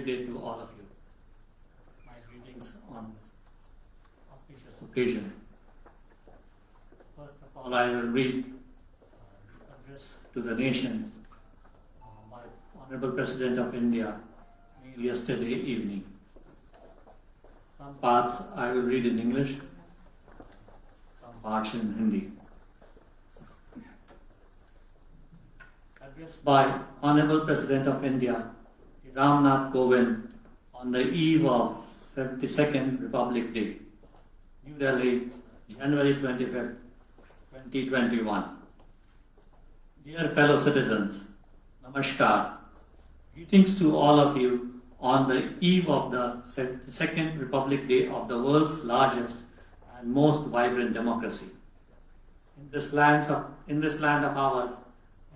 Day to all of you. My greetings on this auspicious occasion. First of all, I will read the address to the nation by Honorable President of India made yesterday evening. Some parts I will read in English, some parts in Hindi. Address by Honorable President of India, Ram Nath Kovind, on the eve of 72nd Republic Day, New Delhi, January 25th, 2021. Dear fellow citizens, Namaskar. Greetings to all of you on the eve of the 72nd Republic Day of the world's largest and most vibrant democracy. In this land of ours,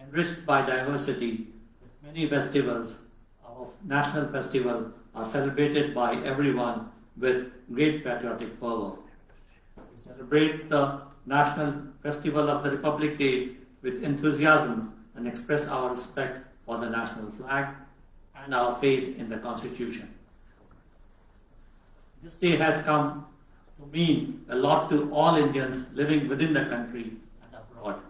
enriched by diversity, with many festivals, our national festival are celebrated by everyone with great patriotic fervor. We celebrate the National Festival of the Republic Day with enthusiasm and express our respect for the national flag and our faith in the Constitution. This day has come to mean a lot to all Indians living within the country and abroad.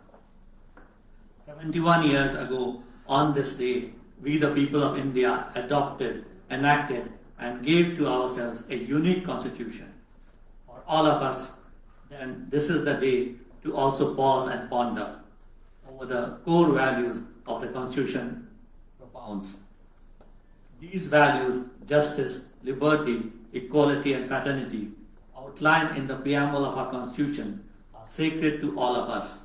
71 years ago, on this day, we the people of India adopted, enacted, and gave to ourselves a unique constitution. For all of us, then this is the day to also pause and ponder over the core values of the constitution propounds. These values, justice, liberty, equality, and fraternity, outlined in the preamble of our constitution, are sacred to all of us.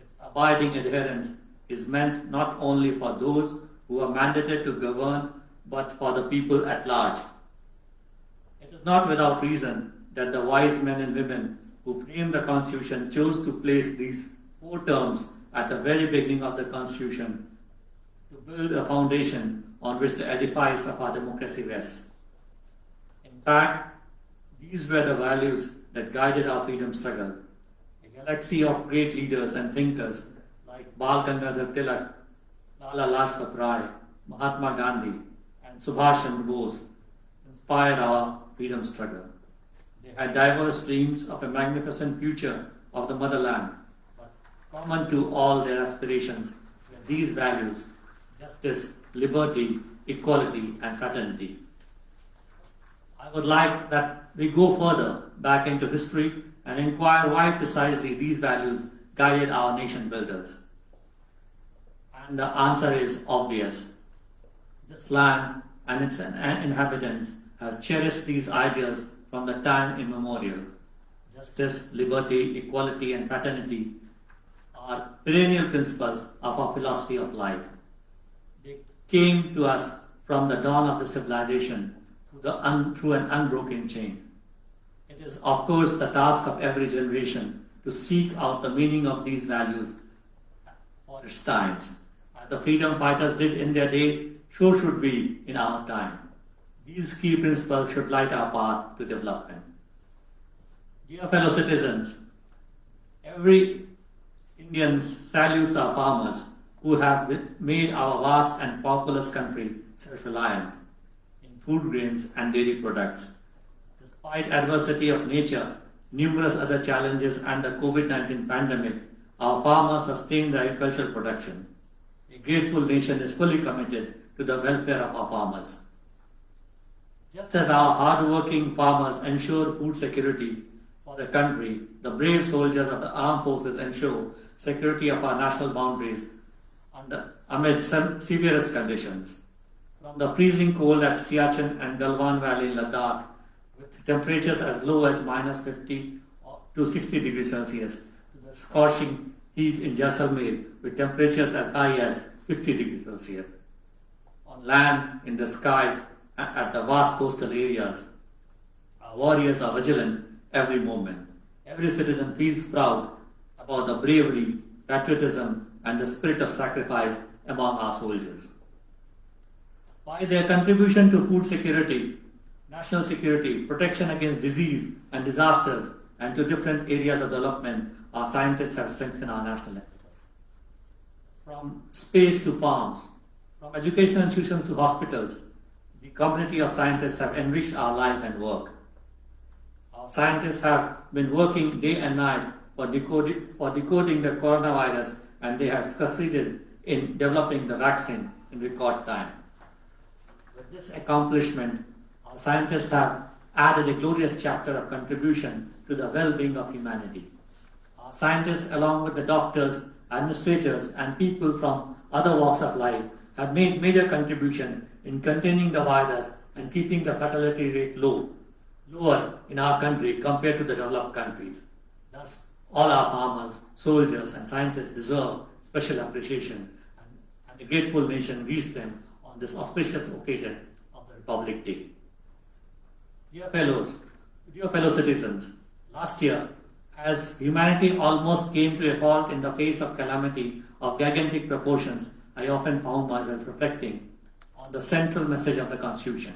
Its abiding adherence is meant not only for those who are mandated to govern, but for the people at large. It is not without reason that the wise men and women who framed the Constitution chose to place these 4 terms at the very beginning of the Constitution to build a foundation on which the edifice of our democracy rests. In fact, these were the values that guided our freedom struggle. A galaxy of great leaders and thinkers like Bal Gangadhar Tilak, Lala Lajpat Rai, Mahatma Gandhi, and Subhash Chandra Bose inspired our freedom struggle. They had diverse dreams of a magnificent future of the motherland, but common to all their aspirations were these values: justice, liberty, equality, and fraternity. I would like that we go further back into history and inquire why precisely these values guided our nation builders. And the answer is obvious. This land and its inhabitants have cherished these ideals from the time immemorial. Justice, liberty, equality, and fraternity are perennial principles of our philosophy of life. They came to us from the dawn of the civilization through an unbroken chain. It is, of course, the task of every generation to seek out the meaning of these values for its times. As the freedom fighters did in their day, so should we in our time. These key principles should light our path to development. Dear fellow citizens, every Indian salutes our farmers who have made our vast and populous country self-reliant in food grains and dairy products. Despite adversity of nature, numerous other challenges, and the COVID-19 pandemic, our farmers sustained the agricultural production. A grateful nation is fully committed to the welfare of our farmers. Just as our hard-working farmers ensure food security for the country, the brave soldiers of the armed forces ensure security of our national boundaries amid severest conditions. From the freezing cold at Siachen and Galwan Valley in Ladakh, with temperatures as low as minus 50 to 60 degrees Celsius, to the scorching heat in Jaisalmer, with temperatures as high as 50 degrees Celsius. On land, in the skies, at the vast coastal areas, our warriors are vigilant every moment. Every citizen feels proud about the bravery, patriotism, and the spirit of sacrifice among our soldiers. By their contribution to food security, national security, protection against disease and disasters, and to different areas of development, our scientists have strengthened our national effort. From space to farms, from educational institutions to hospitals, the community of scientists have enriched our life and work. Our scientists have been working day and night for decoding the coronavirus, and they have succeeded in developing the vaccine in record time. With this accomplishment, our scientists have added a glorious chapter of contribution to the well-being of humanity. Our scientists, along with the doctors, administrators, and people from other walks of life, have made major contribution in containing the virus and keeping the fatality rate lower in our country compared to the developed countries. Thus, all our farmers, soldiers, and scientists deserve special appreciation, and a grateful nation greets them on this auspicious occasion of the Republic Day. Dear fellow citizens, last year, as humanity almost came to a halt in the face of calamity of gigantic proportions, I often found myself reflecting on the central message of the Constitution.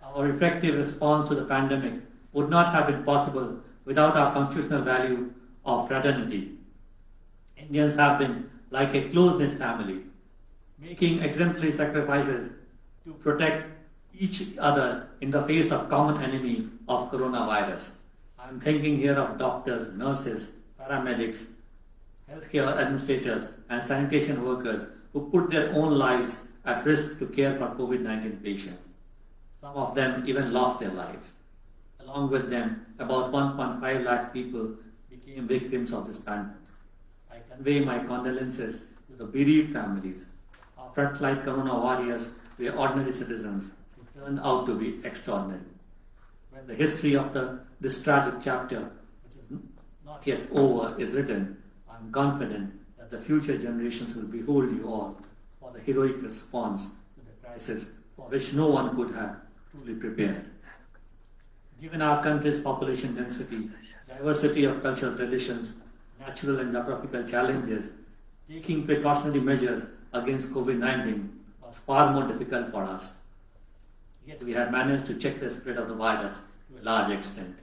Our effective response to the pandemic would not have been possible without our constitutional value of fraternity. Indians have been like a close-knit family, making exemplary sacrifices to protect each other in the face of common enemy of coronavirus. I am thinking here of doctors, nurses, paramedics, healthcare administrators, and sanitation workers who put their own lives at risk to care for COVID-19 patients. Some of them even lost their lives. Along with them, about 1.5 lakh people became victims of this pandemic. I convey my condolences to the bereaved families. Our frontline corona warriors were ordinary citizens who turned out to be extraordinary. When the history of this tragic chapter, which is not yet over, is written, I am confident that the future generations will behold you all for the heroic response to the crisis for which no one could have truly prepared. Given our country's population density, diversity of cultural traditions, natural and geographical challenges, taking precautionary measures against COVID-19 was far more difficult for us. Yet we have managed to check the spread of the virus to a large extent.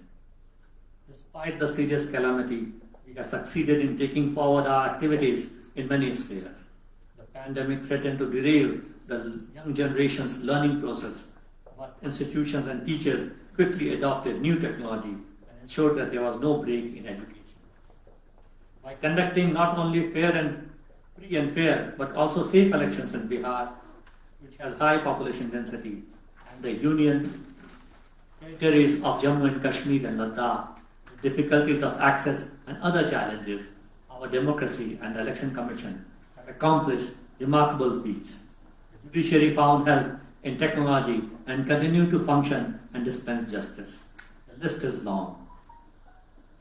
Despite the serious calamity, we have succeeded in taking forward our activities in many spheres. The pandemic threatened to derail the young generation's learning process, but institutions and teachers quickly adopted new technology and ensured that there was no break in education. By conducting not only free and fair, but also safe elections in Bihar, which has high population density, and the union territories of Jammu and Kashmir and Ladakh, with difficulties of access and other challenges, our democracy and the Election Commission have accomplished remarkable feats. The judiciary found help in technology and continue to function and dispense justice. The list is long.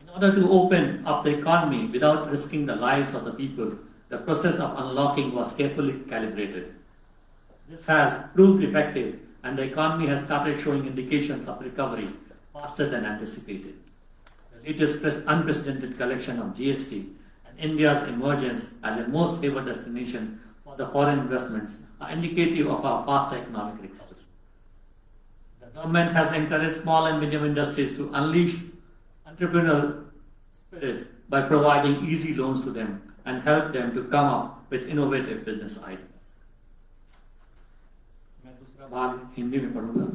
In order to open up the economy without risking the lives of the people, the process of unlocking was carefully calibrated. This has proved effective, and the economy has started showing indications of recovery faster than anticipated. The latest unprecedented collection of GST and India's emergence as a most favored destination for the foreign investments are indicative of our faster economic recovery. The government has encouraged small and medium industries to unleash entrepreneurial spirit by providing easy loans to them and help them to come up with innovative business ideas. मैं दूसरा भाग हिंदी में पढ़ूंगा.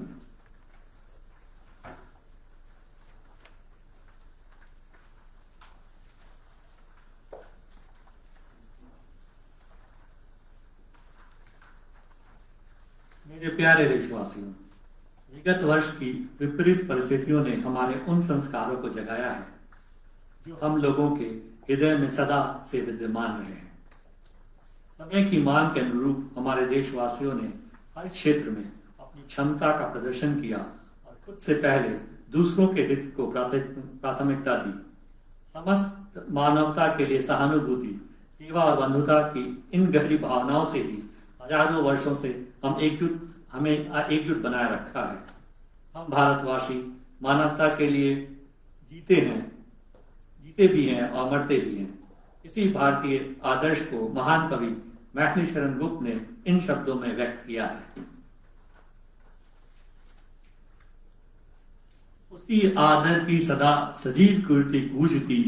मेरे प्यारे देशवासियों, विगत वर्ष की विपरीत परिस्थितियों ने हमारे उन संस्कारों को जगाया है जो हम लोगों के हृदय में सदा से विद्यमान रहे हैं. समय की मांग के अनुरूप हमारे देशवासियों ने हर क्षेत्र में अपनी क्षमता का प्रदर्शन किया और खुद से पहले दूसरों के हित को प्राथमिकता दी. समस्त मानवता के लिए सहानुभूति, सेवा और बंधुता की इन गहरी भावनाओं से ही हजारों वर्षों से हमें एकजुट बनाए रखा है. हम भारतवासी मानवता के लिए जीते भी हैं और मरते भी हैं. इसी भारतीय आदर्श को महान कवि मैथिली शरण गुप्त ने इन शब्दों में व्यक्त किया है. उसी आदर की सदा सजीव कीर्ति गूंजती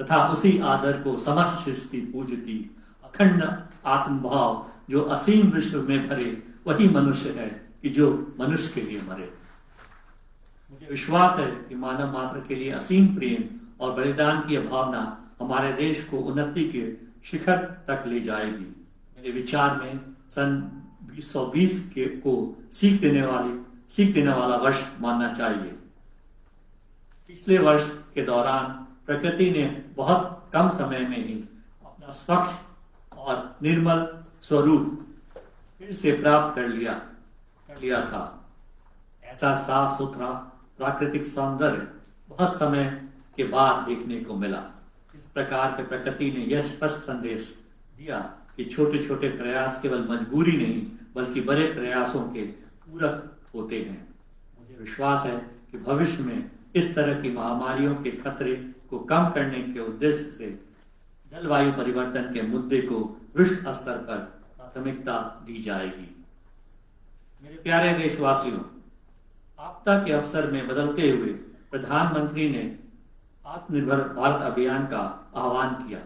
तथा उसी आदर को समस्त सृष्टि पूजती. अखंड आत्मभाव जो असीम विश्व में भरे वही मनुष्य है कि जो मनुष्य के लिए मरे। मुझे विश्वास है कि मानव मात्र के लिए असीम प्रेम और बलिदान की भावना हमारे देश को उन्नति के शिखर तक ले जाएगी। मेरे विचार में सन 2020 को सीख देने वाला वर्ष मानना चाहिए। पिछले वर्ष के दौरान प्रकृति ने बहुत कम समय में ही अपना स्वच्छ और निर्मल स्वरूप फिर से प्राप्त कर लिया था। ऐसा साफ सुथरा प्राकृतिक सौंदर्य बहुत समय के बाद देखने को मिला। इस प्रकार के प्रकृति ने यह स्पष्ट संदेश दिया कि छोटे छोटे प्रयास केवल मजबूरी नहीं बल्कि बड़े प्रयासों के पूरक होते हैं। मुझे विश्वास है कि भविष्य में इस तरह की महामारियों के खतरे को कम करने के उद्देश्य से जलवायु परिवर्तन के मुद्दे को विश्व स्तर पर प्राथमिकता दी जाएगी। मेरे प्यारे देशवासियों, आपदा के अवसर में बदलते हुए प्रधानमंत्री ने आत्मनिर्भर भारत अभियान का आह्वान किया।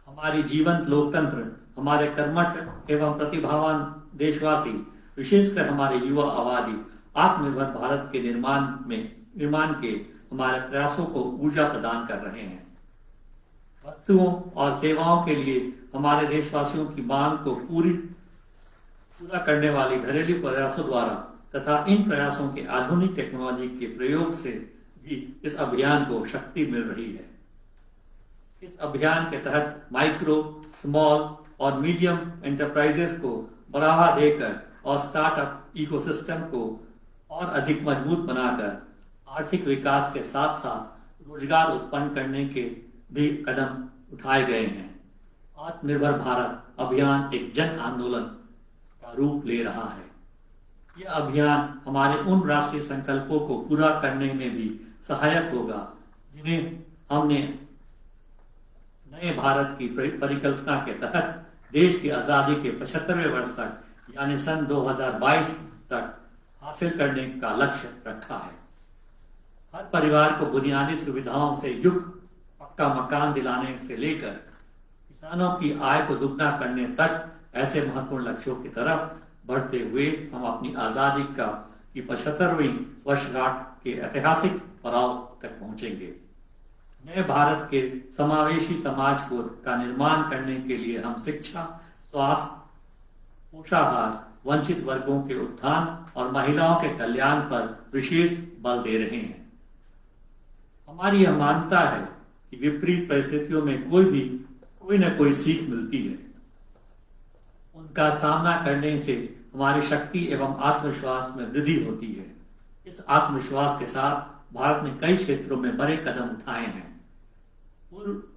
हमारी जीवंत लोकतंत्र, हमारे कर्मठ एवं प्रतिभावान देशवासी, विशेषकर हमारे युवा आबादी आत्मनिर्भर भारत के निर्माण के हमारे प्रयासों को ऊर्जा प्रदान कर रहे हैं। वस्तुओं और सेवाओं के लिए हमारे देशवासियों की मांग को पूरा करने वाले घरेलू प्रयासों द्वारा तथा इन प्रयासों के आधुनिक टेक्नोलॉजी के प्रयोग से भी इस अभियान को शक्ति मिल रही है। इस अभियान के तहत माइक्रो, स्मॉल और मीडियम एंटरप्राइजेस को बढ़ावा देकर और स्टार्टअप इकोसिस्टम को और अधिक मजबूत बनाकर आर्थिक विकास के साथ साथ रोजगार उत्पन्न करने के भी कदम उठाए गए हैं। आत्मनिर्भर भारत अभियान एक जन आंदोलन का रूप ले रहा है। यह अभियान हमारे उन राष्ट्रीय संकल्पों को पूरा करने में भी सहायक होगा जिन्हें हमने नए भारत की परिकल्पना के तहत देश की आजादी के 75वें वर्ष तक यानी सन 2022 तक हासिल करने का लक्ष्य रखा है। हर परिवार को बुनियादी सुविधाओं से युक्त पक्का मकान दिलाने से लेकर किसानों की आय को दुगना करने तक ऐसे महत्वपूर्ण लक्ष्यों की तरफ बढ़ते हुए हम अपनी आजादी की 75वीं वर्षगांठ के ऐतिहासिक पड़ाव तक पहुंचेंगे। नए भारत के समावेशी समाज का निर्माण करने के लिए हम शिक्षा, स्वास्थ्य, पोषाहार, वंचित वर्गों के उत्थान और महिलाओं के कल्याण पर विशेष बल दे रहे हैं। हमारी यह मान्यता है कि विपरीत परिस्थितियों में कोई न कोई सीख मिलती है। उनका सामना करने से हमारी शक्ति एवं आत्मविश्वास में वृद्धि होती है। इस आत्मविश्वास के साथ भारत ने कई क्षेत्रों में बड़े कदम उठाए हैं।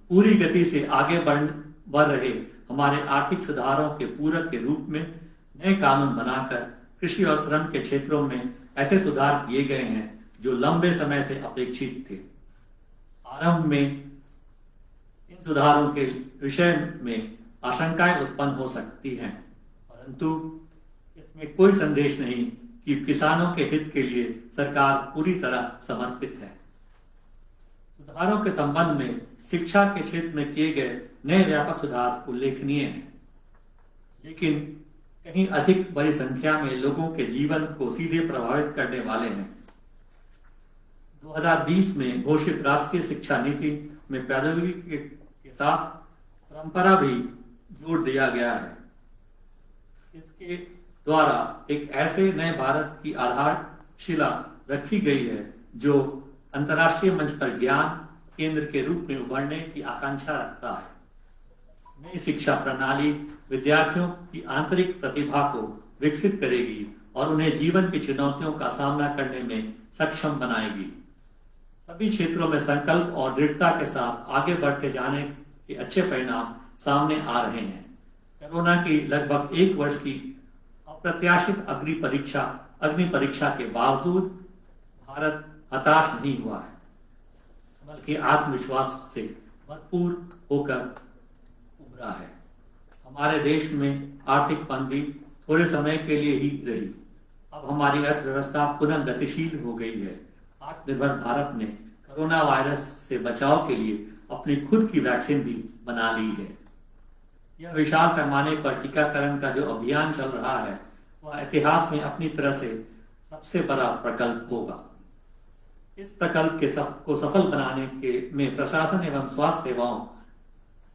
पूरी गति से आगे बढ़ रहे हमारे आर्थिक सुधारों के पूरक के रूप में नए कानून बनाकर कृषि और श्रम के क्षेत्रों में ऐसे सुधार किए गए हैं जो लंबे समय से अपेक्षित थे। आरंभ में इन सुधारों के विषय में आशंकाएं उत्पन्न हो सकती हैं, परंतु इसमें कोई संदेश नहीं कि किसानों के हित के लिए सरकार पूरी तरह समर्पित है। सुधारों के संबंध में शिक्षा के क्षेत्र में किए गए नए व्यापक सुधार उल्लेखनीय हैं, लेकिन कहीं अधिक बड़ी संख्या में लोगों के जीवन को सीधे प्रभावित करने वाले हैं। 2020 में घोषित राष्ट्रीय शिक्षा नीति में प्रौद्योगिकी के साथ परंपरा भी जोड़ दिया गया है। इसके द्वारा एक ऐसे नए भारत की आधारशिला रखी गई है जो अंतर्राष्ट्रीय मंच पर ज्ञान केंद्र के रूप में उभरने की आकांक्षा रखता है। नई शिक्षा प्रणाली विद्यार्थियों की आंतरिक प्रतिभा को विकसित करेगी और उन्हें जीवन की चुनौतियों का सामना करने में सक्षम बनाएगी। सभी क्षेत्रों में संकल्प और दृढ़ता के साथ आगे बढ़ते जाने के अच्छे परिणाम सामने आ रहे हैं। कोरोना की लगभग 1 वर्ष की अप्रत्याशित अग्नि परीक्षा के बावजूद भारत हताश नहीं हुआ है, बल्कि आत्मविश्वास से भरपूर होकर उभरा है। हमारे देश में आर्थिक मंदी थोड़े समय के लिए ही रही। अब हमारी अर्थव्यवस्था पुनः गतिशील हो गई है। आत्मनिर्भर भारत ने कोरोना वायरस से बचाव के लिए अपनी खुद की वैक्सीन भी बना ली है। यह विशाल पैमाने पर टीकाकरण का जो अभियान चल रहा है वह इतिहास में अपनी तरह से सबसे बड़ा प्रकल्प होगा। इस प्रकल्प को सफल बनाने में प्रशासन एवं स्वास्थ्य सेवाओं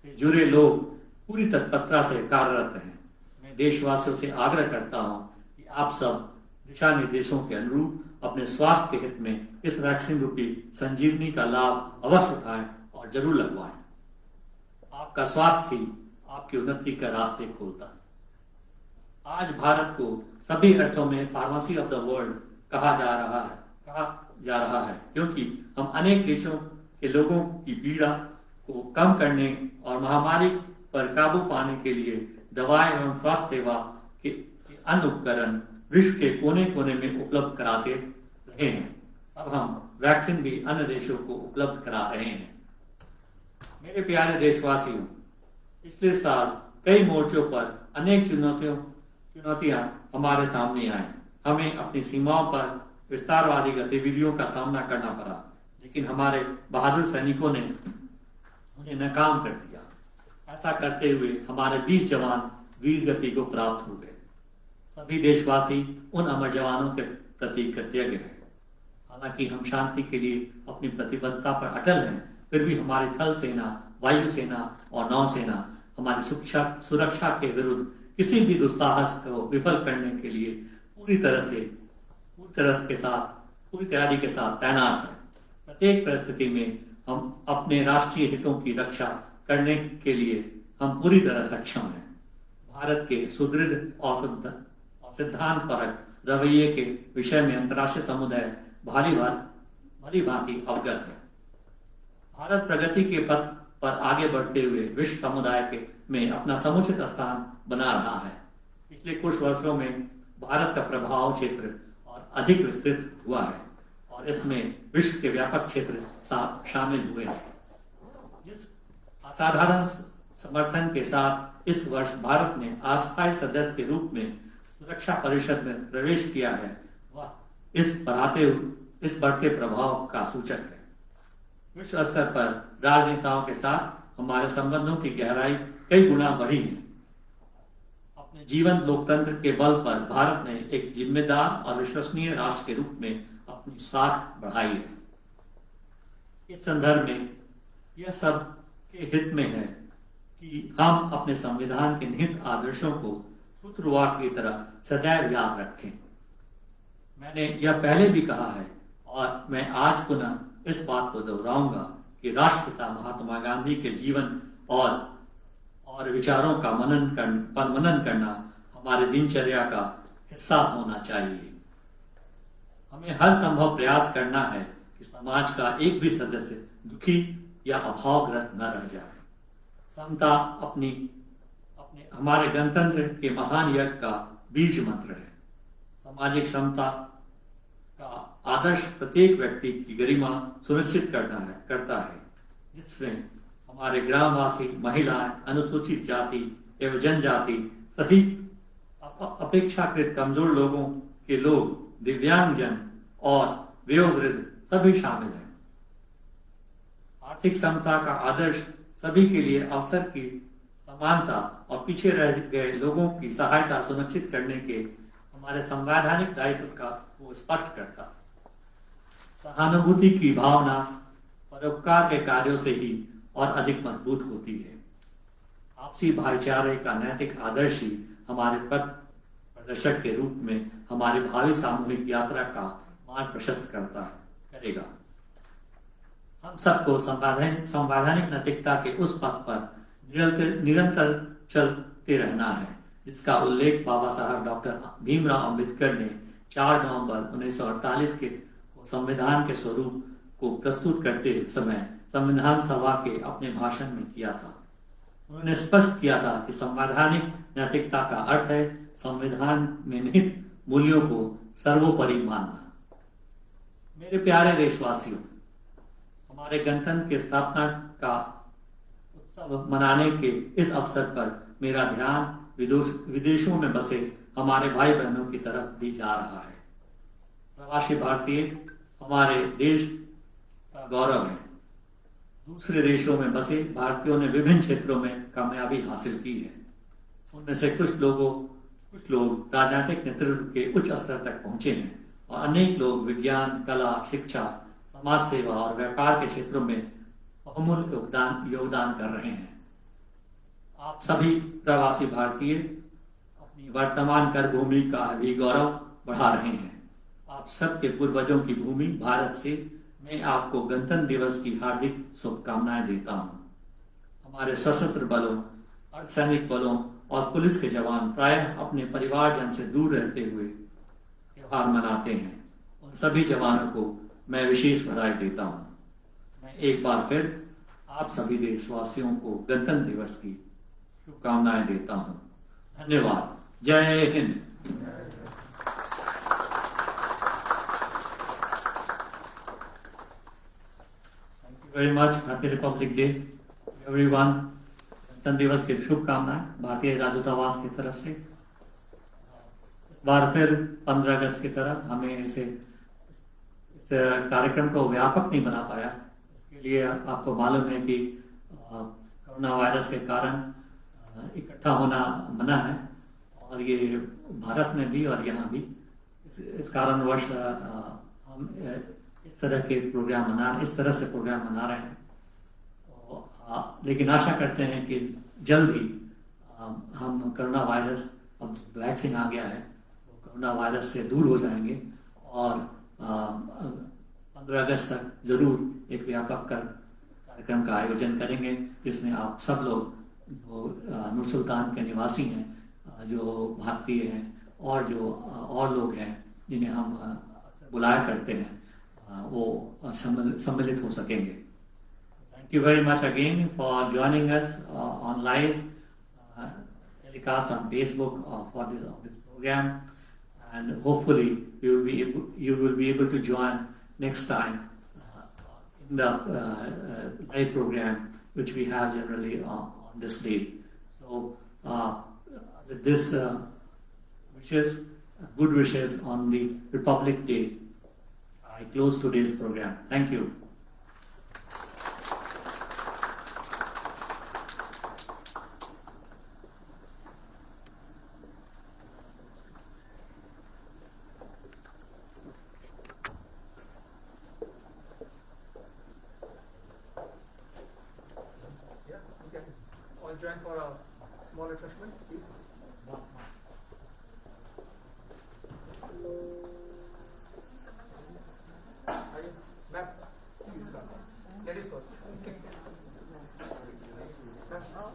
से जुड़े लोग पूरी तत्परता से कार्यरत हैं। मैं देशवासियों से आग्रह करता हूं कि आप सब दिशा निर्देशों के अनुरूप अपने स्वास्थ्य के हित में इस वैक्सीन रूपी संजीवनी का लाभ अवश्य उठाएं और जरूर लगवाएं। आपका स्वास्थ्य ही आपकी उन्नति का रास्ते खोलता है। आज भारत को सभी अर्थों में फार्मेसी ऑफ द वर्ल्ड कहा जा रहा है क्योंकि हम अनेक देशों के लोगों की पीड़ा को कम करने और महामारी पर काबू पाने के लिए दवाएं एवं स्वास्थ्य सेवा के अन्य उपकरण विश्व के कोने कोने में उपलब्ध कराते रहे हैं। अब हम वैक्सीन भी अन्य देशों को उपलब्ध करा रहे हैं। मेरे प्यारे देशवासियों, पिछले साल कई मोर्चों पर अनेक चुनौतियां हमारे सामने आई। हमें अपनी सीमाओं पर विस्तारवादी गतिविधियों का सामना करना पड़ा, लेकिन हमारे बहादुर सैनिकों ने उन्हें नाकाम कर दिया। ऐसा करते हुए हमारे 20 जवान वीर गति को प्राप्त हो गए। सभी देशवासी उन अमर जवानों के प्रति कृतज्ञ हैं। हालांकि हम शांति के लिए अपनी प्रतिबद्धता पर अटल हैं, फिर भी हमारी थल सेना, वायु सेना और नौसेना हमारी सुरक्षा के विरुद्ध किसी भी दुस्साहस को विफल करने के लिए पूरी तैयारी के साथ तैनात है। प्रत्येक परिस्थिति में हम अपने राष्ट्रीय हितों की रक्षा करने के लिए हम पूरी तरह सक्षम हैं। भारत के सुदृढ़ और सिद्धांतपरक रवैये के विषय में अंतर्राष्ट्रीय समुदाय भली भांति अवगत है। भारत प्रगति के पथ पर आगे बढ़ते हुए विश्व समुदाय में अपना समुचित स्थान बना रहा है। पिछले कुछ वर्षों में भारत का प्रभाव क्षेत्र और अधिक विस्तृत हुआ है और इसमें विश्व के व्यापक क्षेत्र शामिल हुए हैं। जिस असाधारण समर्थन के साथ इस वर्ष भारत ने अस्थायी सदस्य के रूप में सुरक्षा परिषद में प्रवेश किया है, वह इस बढ़ते प्रभाव का सूचक है। विश्व स्तर पर राजनेताओं के साथ हमारे संबंधों की गहराई कई गुना बढ़ी है। अपने जीवंत लोकतंत्र के बल पर भारत ने एक जिम्मेदार और विश्वसनीय राष्ट्र के रूप में अपनी साख बढ़ाई है। इस संदर्भ में यह सब के हित में है कि हम अपने संविधान के निहित आदर्शों को सूत्रवात की तरह सदैव याद रखें। मैंने यह पहले भी कहा है और मैं आज पुनः इस बात को दोहराऊंगा कि राष्ट्रपिता महात्मा गांधी के जीवन और विचारों का मनन करना हमारे दिनचर्या का हिस्सा होना चाहिए। हमें हर संभव प्रयास करना है कि समाज का एक भी सदस्य दुखी या अभावग्रस्त न रह जाए। समता हमारे गणतंत्र के महान यज्ञ का बीज मंत्र है। सामाजिक समता का आदर्श प्रत्येक व्यक्ति की गरिमा सुनिश्चित करता है, जिसमें हमारे ग्रामवासी, महिलाएं, अनुसूचित जाति एवं जनजाति सभी अपेक्षाकृत कमजोर लोगों के लोग, दिव्यांगजन और वयोवृद्ध सभी शामिल हैं। आर्थिक समता का आदर्श सभी के लिए अवसर की समानता और पीछे रह गए लोगों की सहायता सुनिश्चित करने के हमारे संवैधानिक दायित्व को स्पष्ट करता। सहानुभूति की भावना परोपकार के कार्यों से ही और अधिक मजबूत होती है। आपसी भाईचारे का नैतिक आदर्श ही हमारे पथ प्रदर्शक के रूप में हमारी भावी सामूहिक यात्रा का मार्ग प्रशस्त करेगा। हम सबको संवैधानिक नैतिकता के उस पथ पर निरंतर चलते रहना है, जिसका उल्लेख बाबा साहब डॉक्टर भीमराव अंबेडकर ने 4 नवंबर 1948 के संविधान के स्वरूप को प्रस्तुत करते समय संविधान सभा के अपने भाषण में किया था। उन्होंने स्पष्ट किया था कि संवैधानिक नैतिकता का अर्थ है संविधान में निहित मूल्यों को सर्वोपरि मानना। मेरे प्यारे देशवासियों, हमारे गणतंत्र की स्थापना का उत्सव मनाने के इस अवसर पर मेरा ध्यान विदेशों में बसे हमारे भाई बहनों की तरफ भी जा रहा है। प्रवासी भारतीय हमारे देश का गौरव है। दूसरे देशों में बसे भारतीयों ने विभिन्न क्षेत्रों में कामयाबी हासिल की है। उनमें से कुछ लोगों कुछ लोग राजनीतिक नेतृत्व के उच्च स्तर तक पहुंचे हैं और अनेक लोग विज्ञान, कला, शिक्षा, समाज सेवा और व्यापार के क्षेत्रों में बहुमूल्य योगदान कर रहे हैं। आप सभी प्रवासी भारतीय अपनी वर्तमान कर भूमि का भी गौरव बढ़ा रहे हैं। आप सबके पूर्वजों की भूमि भारत से मैं आपको गणतंत्र दिवस की हार्दिक शुभकामनाएं देता हूं। हमारे सशस्त्र बलों, अर्धसैनिक बलों और पुलिस के जवान प्रायः अपने परिवारजन से दूर रहते हुए त्योहार मनाते हैं। उन सभी जवानों को मैं विशेष बधाई देता हूं। मैं एक बार फिर आप सभी देशवासियों को गणतंत्र दिवस की शुभकामनाएं देता हूं। धन्यवाद। जय Hind. Very much. Happy Republic day everyone. गणतंत्र दिवस की शुभकामनाएं भारतीय राजदूतावास की तरफ से। इस बार फिर 15 अगस्त की तरह हमें इस कार्यक्रम को व्यापक नहीं बना पाया। इसके लिए आपको मालूम है कि कोरोना वायरस के कारण इकट्ठा होना मना है और ये भारत में भी और यहाँ भी इस कारणवश हम इस तरह से प्रोग्राम मना रहे हैं। लेकिन आशा करते हैं कि जल्द ही हम कोरोना वायरस, अब वैक्सीन आ गया है, तो कोरोना वायरस से दूर हो जाएंगे और 15 अगस्त तक जरूर एक व्यापक कार्यक्रम का आयोजन करेंगे जिसमें आप सब लोग जो नूर सुल्तान के निवासी हैं, जो भारतीय हैं और जो और लोग हैं जिन्हें हम बुलाया करते हैं, वो सम्मिलित हो सकेंगे। Thank you very much again for joining us on live telecast on Facebook for this program, and hopefully you will be able to join next time in the live program which we have generally on this day. So with this good wishes on the Republic Day, I close today's program. Thank you. All join for a small refreshment, please. Ma'am, please come. Ladies first. Ma'am.